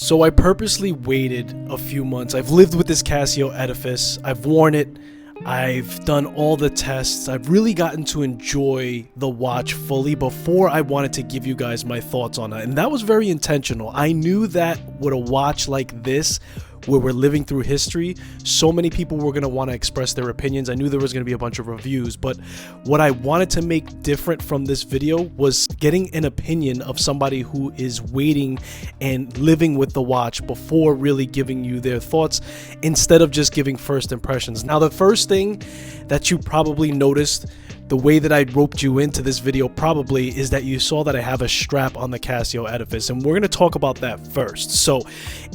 So I purposely waited a few months. I've lived with this Casio Edifice. I've worn it. I've done all the tests. I've really gotten to enjoy the watch fully before I wanted to give you guys my thoughts on it. And that was very intentional. I knew that with a watch like this, where we're living through history, so many people were going to want to express their opinions. I knew there was going to be a bunch of reviews, but what I wanted to make different from this video was getting an opinion of somebody who is waiting and living with the watch before really giving you their thoughts, instead of just giving first impressions. Now, the first thing that you probably noticed, the way that I roped you into this video probably, is that you saw that I have a strap on the Casio Edifice, and we're going to talk about that first. So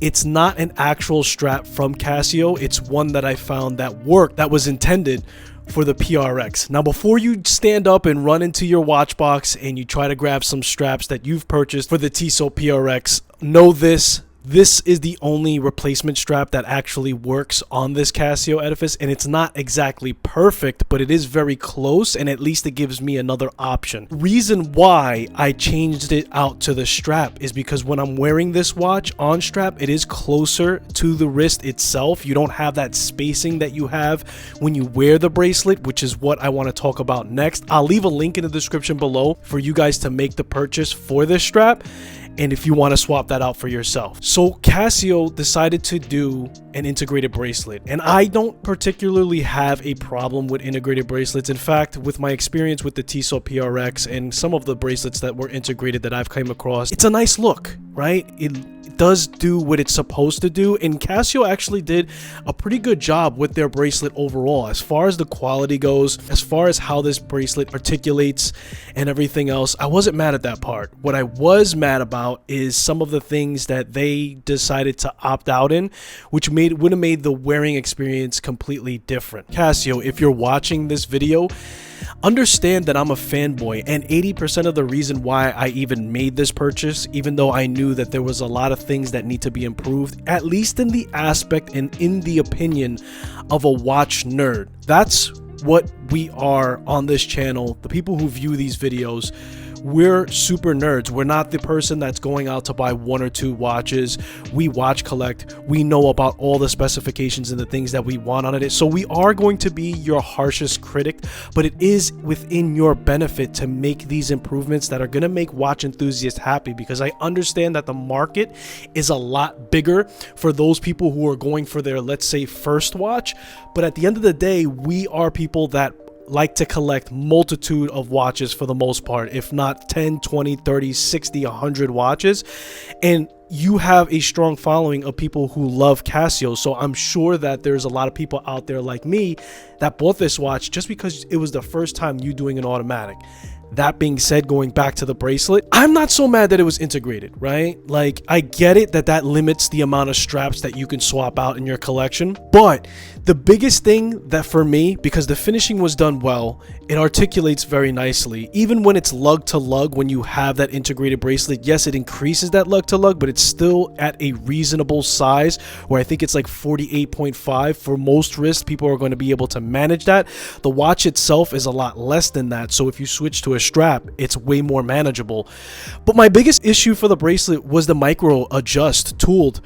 it's not an actual strap from Casio. It's one that I found that worked, that was intended for the PRX. Now, before you stand up and run into your watch box and you try to grab some straps that you've purchased for the Tissot PRX, know this. This is the only replacement strap that actually works on this Casio Edifice, and it's not exactly perfect, but it is very close, and at least it gives me another option. Reason why I changed it out to the strap is because when I'm wearing this watch on strap, it is closer to the wrist itself. You don't have that spacing that you have when you wear the bracelet, which is what I want to talk about next. I'll leave a link in the description below for you guys to make the purchase for this strap, and if you want to swap that out for yourself. So Casio decided to do an integrated bracelet, and I don't particularly have a problem with integrated bracelets. In fact, with my experience with the Tissot PRX and some of the bracelets that were integrated that I've come across, it's a nice look, right? It does do what it's supposed to do, and Casio actually did a pretty good job with their bracelet overall, as far as the quality goes, as far as how this bracelet articulates and everything else. I wasn't mad at that part. What I was mad about is some of the things that they decided to opt out in, which would have made the wearing experience completely different. Casio, if you're watching this video, understand that I'm a fanboy, and 80% of the reason why I even made this purchase, even though I knew that there was a lot of things that need to be improved, at least in the aspect and in the opinion of a watch nerd. That's what we are on this channel. The people who view these videos, we're super nerds. We're not the person that's going out to buy one or two watches. We watch collect. We know about all the specifications and the things that we want on it. So we are going to be your harshest critic, but it is within your benefit to make these improvements that are going to make watch enthusiasts happy, because I understand that the market is a lot bigger for those people who are going for their, let's say, first watch. But at the end of the day, we are people that like to collect multitude of watches for the most part, if not 10, 20, 30, 60, 100 watches. And you have a strong following of people who love Casio, so I'm sure that there's a lot of people out there like me that bought this watch just because it was the first time you doing an automatic. That being said, going back to the bracelet, I'm not so mad that it was integrated, right? Like, I get it that limits the amount of straps that you can swap out in your collection, but the biggest thing that for me, because the finishing was done well, it articulates very nicely. Even when it's lug to lug, when you have that integrated bracelet, yes, it increases that lug to lug, but it's still at a reasonable size, where I think it's like 48.5 for most wrists. People are going to be able to manage that. The watch itself is a lot less than that, so if you switch to a strap, it's way more manageable. But my biggest issue for the bracelet was the micro adjust tooled.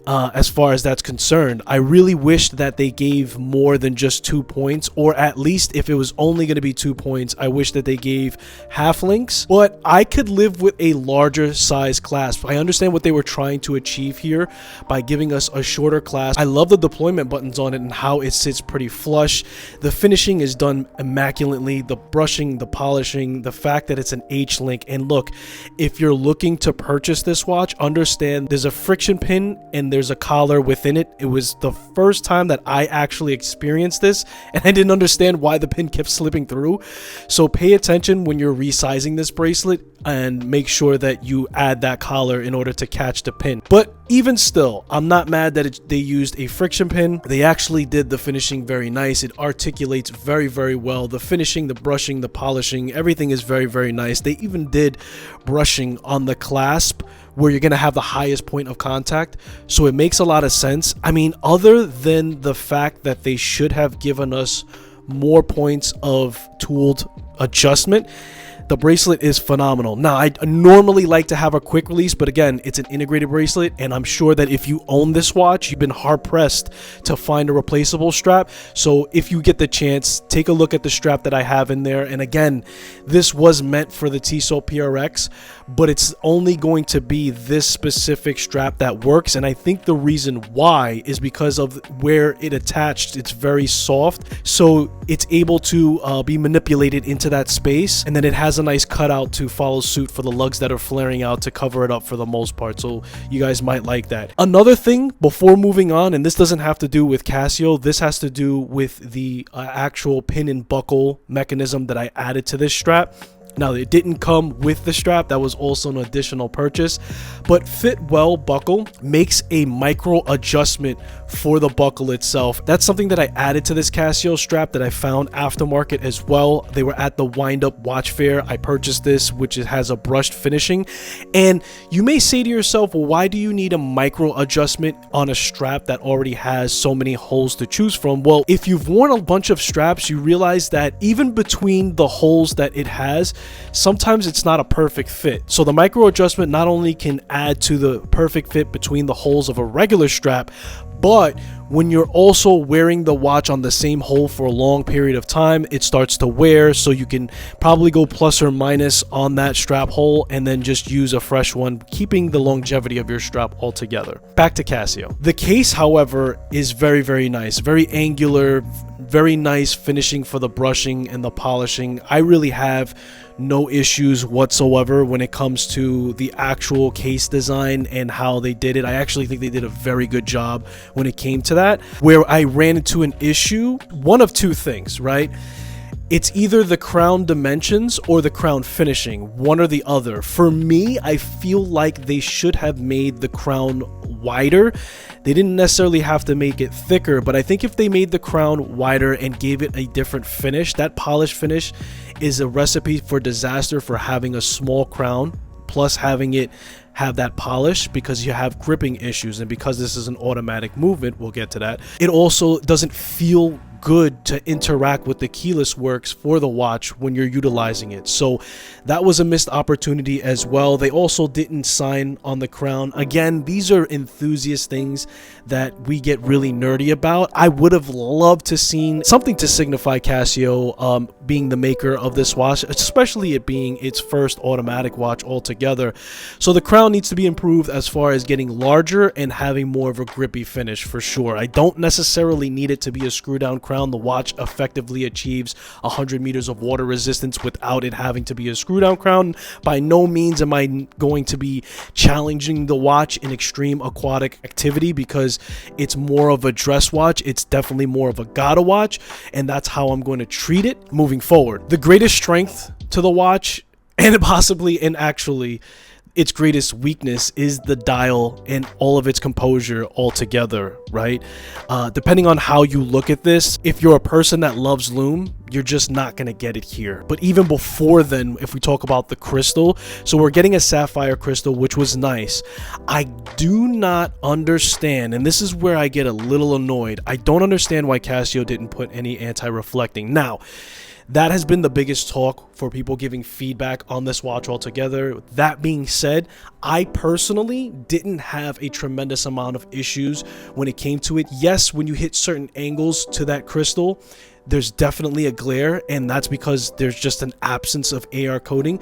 As far as that's concerned, I really wished that they gave more than just 2 points, or at least if it was only going to be 2 points, I wish that they gave half links. But I could live with a larger size clasp. I understand what they were trying to achieve here by giving us a shorter clasp. I love the deployment buttons on it and how it sits pretty flush. The finishing is done immaculately. The brushing, the polishing, the fact that it's an H link. And look, if you're looking to purchase this watch, understand there's a friction pin and there's a collar within it. It was the first time that I actually experienced this, and I didn't understand why the pin kept slipping through. So pay attention when you're resizing this bracelet and make sure that you add that collar in order to catch the pin. But even still, I'm not mad that they used a friction pin. They actually did the finishing very nice. It articulates very, very well. The finishing, the brushing, the polishing, everything is very, very nice. They even did brushing on the clasp, where you're going to have the highest point of contact. So it makes a lot of sense. I mean, other than the fact that they should have given us more points of tooled adjustment, The bracelet is phenomenal. Now, I normally like to have a quick release, but again, it's an integrated bracelet, and I'm sure that if you own this watch, you've been hard-pressed to find a replaceable strap. So if you get the chance, take a look at the strap that I have in there. And again, this was meant for the Tissot PRX, but it's only going to be this specific strap that works. And I think the reason why is because of where it attached. It's very soft, so it's able to be manipulated into that space, and then it has a nice cutout to follow suit for the lugs that are flaring out to cover it up for the most part. So you guys might like that. Another thing before moving on, and this doesn't have to do with Casio, this has to do with the actual pin and buckle mechanism that I added to this strap. Now, it didn't come with the strap. That was also an additional purchase. But Fitwell Buckle makes a micro adjustment for the buckle itself. That's something that I added to this Casio strap that I found aftermarket as well. They were at the Wind Up Watch Fair. I purchased this, which has a brushed finishing. And you may say to yourself, well, why do you need a micro adjustment on a strap that already has so many holes to choose from? Well, if you've worn a bunch of straps, you realize that even between the holes that it has, sometimes it's not a perfect fit. So the micro adjustment not only can add to the perfect fit between the holes of a regular strap, but when you're also wearing the watch on the same hole for a long period of time, it starts to wear. So you can probably go plus or minus on that strap hole and then just use a fresh one, keeping the longevity of your strap altogether. Back to Casio. The case, however, is very, very nice, very angular, very nice finishing for the brushing and the polishing. I really have no issues whatsoever when it comes to the actual case design and how they did it. I actually think they did a very good job when it came to that. Where I ran into an issue, one of two things, right? It's either the crown dimensions or the crown finishing, one or the other. For me, I feel like they should have made the crown wider. They didn't necessarily have to make it thicker, but I think if they made the crown wider and gave it a different finish, that polished finish is a recipe for disaster for having a small crown plus having it have that polish, because you have gripping issues, and because this is an automatic movement, we'll get to that. It also doesn't feel good to interact with the keyless works for the watch when you're utilizing it. So that was a missed opportunity as well. They also didn't sign on the crown. Again, these are enthusiast things that we get really nerdy about. I would have loved to seen something to signify Casio being the maker of this watch, especially it being its first automatic watch altogether. So the crown needs to be improved as far as getting larger and having more of a grippy finish for sure. I don't necessarily need it to be a screw down crown. The watch effectively achieves 100 meters of water resistance without it having to be a screw down crown. By no means am I going to be challenging the watch in extreme aquatic activity, because it's more of a dress watch. It's definitely more of a gata watch, and that's how I'm going to treat it moving forward. The greatest strength to the watch, and possibly and actually its greatest weakness, is the dial and all of its composure altogether, right? Depending on how you look at this, if you're a person that loves lume, you're just not gonna get it here. But even before then, if we talk about the crystal, so we're getting a sapphire crystal, which was nice. I do not understand, and this is where I get a little annoyed, I don't understand why Casio didn't put any anti-reflecting. Now, that has been the biggest talk for people giving feedback on this watch altogether. That being said, I personally didn't have a tremendous amount of issues when it came to it. Yes, when you hit certain angles to that crystal, there's definitely a glare, and that's because there's just an absence of AR coating.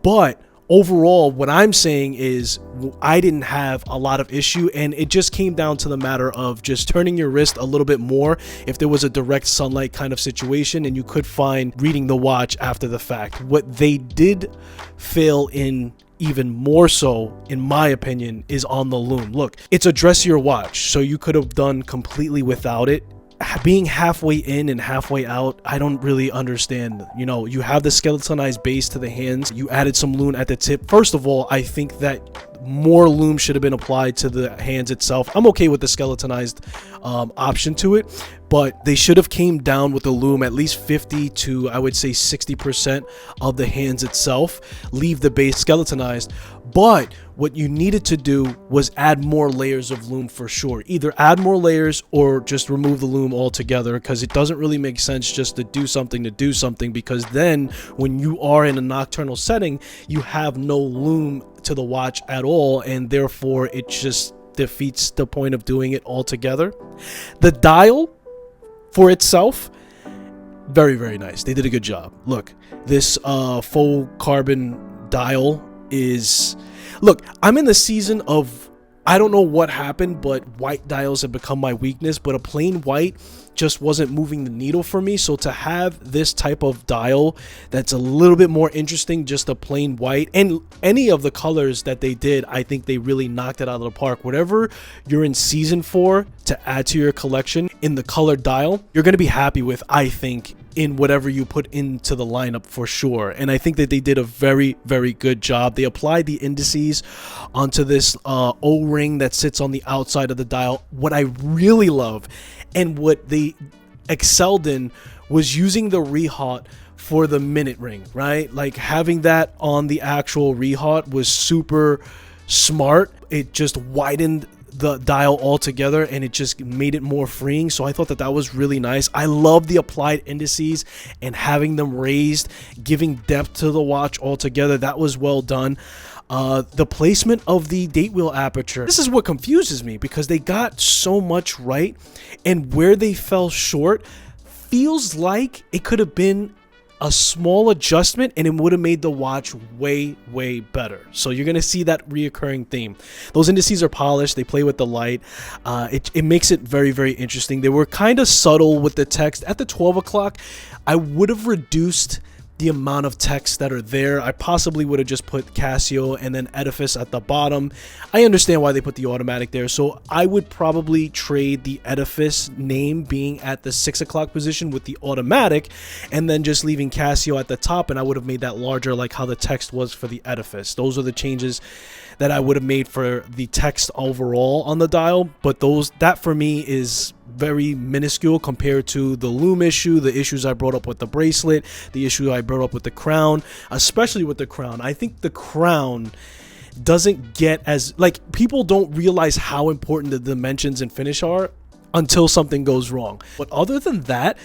But overall, what I'm saying is I didn't have a lot of issue, and it just came down to the matter of just turning your wrist a little bit more if there was a direct sunlight kind of situation, and you could find reading the watch after the fact. What they did fail in even more so, in my opinion, is on the lume. Look, it's a dressier watch, so you could have done completely without it. Being halfway in and halfway out, I don't really understand. You know, you have the skeletonized base to the hands, you added some lume at the tip. First of all, I think that more lume should have been applied to the hands itself. I'm okay with the skeletonized option to it, but they should have came down with the lume at least 50 to, I would say, 60% of the hands itself, leave the base skeletonized. But what you needed to do was add more layers of lume for sure. Either add more layers or just remove the lume altogether, because it doesn't really make sense just to do something, because then when you are in a nocturnal setting, you have no lume to the watch at all, and therefore it just defeats the point of doing it altogether. The dial for itself, very, very nice. They did a good job. Look, this faux carbon dial is... Look, I'm in the season of... I don't know what happened, but white dials have become my weakness, but a plain white just wasn't moving the needle for me. So to have this type of dial that's a little bit more interesting, just a plain white, and any of the colors that they did, I think they really knocked it out of the park. Whatever you're in season for to add to your collection in the colored dial, you're going to be happy with, I think, in whatever you put into the lineup for sure. And I think that they did a very, very good job. They applied the indices onto this O-ring that sits on the outside of the dial. What I really love and what they excelled in was using the rehaut for the minute ring, right? Like having that on the actual rehaut was super smart. It just widened the dial altogether and it just made it more freeing. So I thought that that was really nice. I love the applied indices and having them raised, giving depth to the watch altogether. That was well done. The placement of the date wheel aperture, this is what confuses me, because they got so much right, and where they fell short feels like it could have been a small adjustment and it would have made the watch way, way better. So you're going to see that reoccurring theme. Those indices are polished. They play with the light. It makes it very, very interesting. They were kind of subtle with the text. At the 12 o'clock, I would have reduced the amount of text that are there. I possibly would have just put Casio and then Edifice at the bottom. I understand why they put the automatic there, so I would probably trade the Edifice name being at the 6 o'clock position with the automatic, and then just leaving Casio at the top, and I would have made that larger like how the text was for the Edifice. Those are the changes that I would have made for the text overall on the dial, but that for me is very minuscule compared to the lume issue, the issues I brought up with the bracelet, the issue I brought up with the crown, especially with the crown. I think the crown doesn't get as, like, people don't realize how important the dimensions and finish are until something goes wrong. But other than that,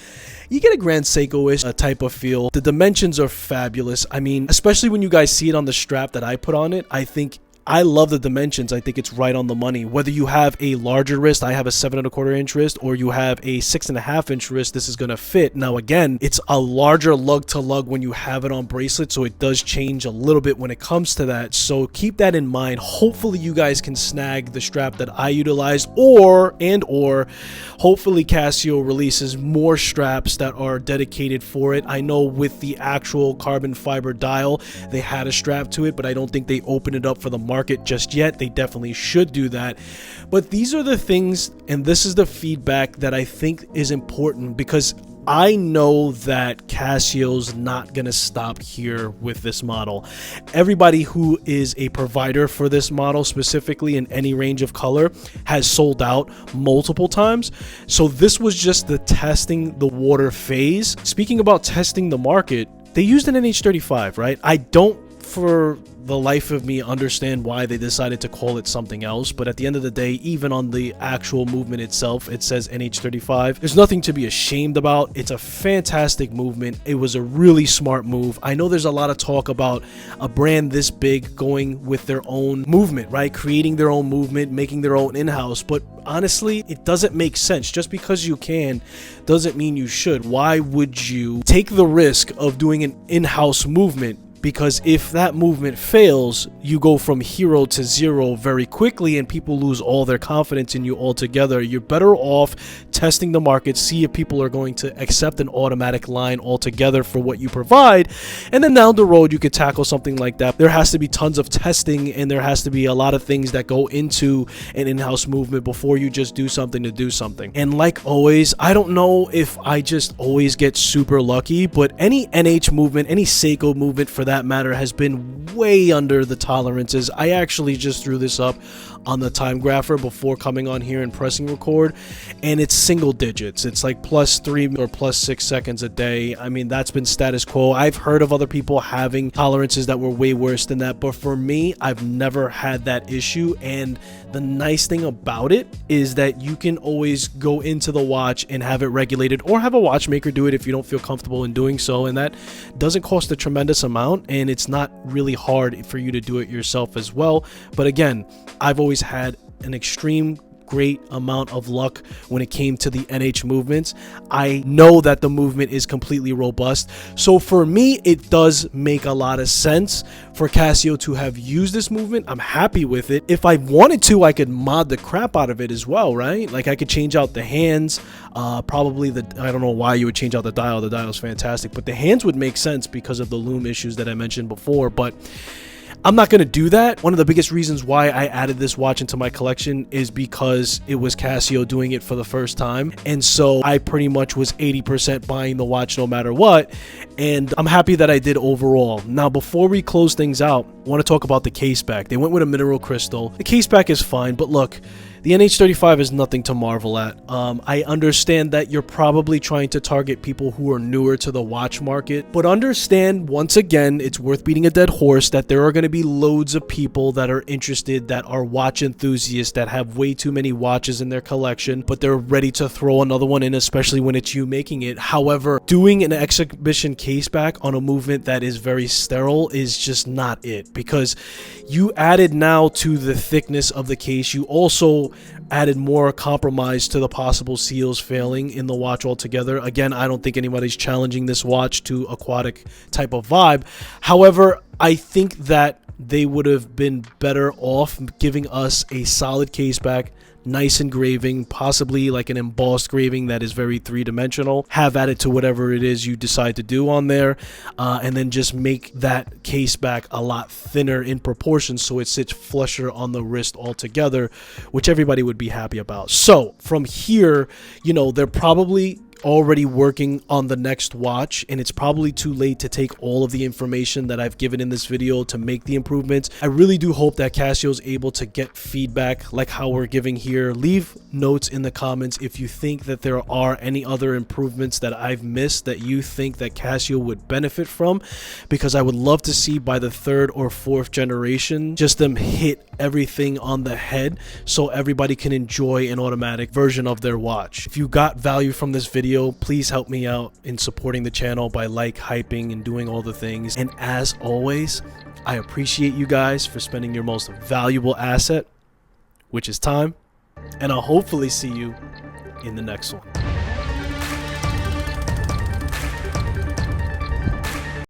you get a Grand Seiko-ish type of feel. The dimensions are fabulous. I mean, especially when you guys see it on the strap that I put on it, I love the dimensions. I think it's right on the money. Whether you have a larger wrist, I have a 7 1/4 inch wrist, or you have a 6 1/2 inch wrist, this is going to fit. Now, again, it's a larger lug to lug when you have it on bracelet, so it does change a little bit when it comes to that. So keep that in mind. Hopefully you guys can snag the strap that I utilized, or hopefully Casio releases more straps that are dedicated for it. I know with the actual carbon fiber dial, they had a strap to it, but I don't think they opened it up for the market just yet. They definitely should do that. But these are the things, and this is the feedback that I think is important, because I know that Casio's not going to stop here with this model. Everybody who is a provider for this model, specifically in any range of color, has sold out multiple times. So this was just the testing the water phase. Speaking about testing the market, they used an NH35, right? I don't for the life of me understand why they decided to call it something else, but at the end of the day, even on the actual movement itself, it says NH35. There's nothing to be ashamed about. It's a fantastic movement. It was a really smart move. I know there's a lot of talk about a brand this big going with their own movement, right? Creating their own movement, making their own in-house, but honestly, it doesn't make sense. Just because you can doesn't mean you should. Why would you take the risk of doing an in-house movement? Because if that movement fails, you go from hero to zero very quickly and people lose all their confidence in you altogether. You're better off testing the market, see if people are going to accept an automatic line altogether for what you provide, and then down the road you could tackle something like that. There has to be tons of testing, and there has to be a lot of things that go into an in-house movement before you just do something to do something. And like always, I don't know if I just always get super lucky, but any NH movement, any Seiko movement for that matter, has been way under the tolerances. I actually just threw this up on the time grapher before coming on here and pressing record, and it's single digits. It's like +3 or +6 seconds a day. I mean, that's been status quo. I've heard of other people having tolerances that were way worse than that, but for me, I've never had that issue. And the nice thing about it is that you can always go into the watch and have it regulated, or have a watchmaker do it if you don't feel comfortable in doing so, and that doesn't cost a tremendous amount, and it's not really hard for you to do it yourself as well. But again, I've always had an extreme great amount of luck when it came to the NH movements. I know that the movement is completely robust, so for me it does make a lot of sense for Casio to have used this movement. I'm happy with it. If I wanted to, I could mod the crap out of it as well, right? Like I could change out the hands, probably I don't know why you would change out the dial. The dial is fantastic, but the hands would make sense because of the loom issues that I mentioned before, but I'm not going to do that. One of the biggest reasons why I added this watch into my collection is because it was Casio doing it for the first time. And so I pretty much was 80% buying the watch no matter what. And I'm happy that I did overall. Now, before we close things out, I want to talk about the case back. They went with a mineral crystal. The case back is fine, but look, the NH35 is nothing to marvel at. I understand that you're probably trying to target people who are newer to the watch market, but understand, once again, it's worth beating a dead horse, that there are going to be loads of people that are interested, that are watch enthusiasts, that have way too many watches in their collection, but they're ready to throw another one in, especially when it's you making it. However, doing an exhibition case back on a movement that is very sterile is just not it, because you added now to the thickness of the case, you also added more compromise to the possible seals failing in the watch altogether. Again, I don't think anybody's challenging this watch to aquatic type of vibe. However, I think that they would have been better off giving us a solid case back, nice engraving, possibly like an embossed engraving that is very three-dimensional. Have added to whatever it is you decide to do on there, and then just make that case back a lot thinner in proportion so it sits flusher on the wrist altogether, which everybody would be happy about. So from here, you know, they're probably already working on the next watch, and it's probably too late to take all of the information that I've given in this video to make the improvements. I really do hope that Casio is able to get feedback like how we're giving here. Leave notes in the comments if you think that there are any other improvements that I've missed that you think that Casio would benefit from, because I would love to see by the 3rd or 4th generation just them hit everything on the head so everybody can enjoy an automatic version of their watch. If you got value from this video, please help me out in supporting the channel by hyping and doing all the things. And as always, I appreciate you guys for spending your most valuable asset, which is time, and I'll hopefully see you in the next one.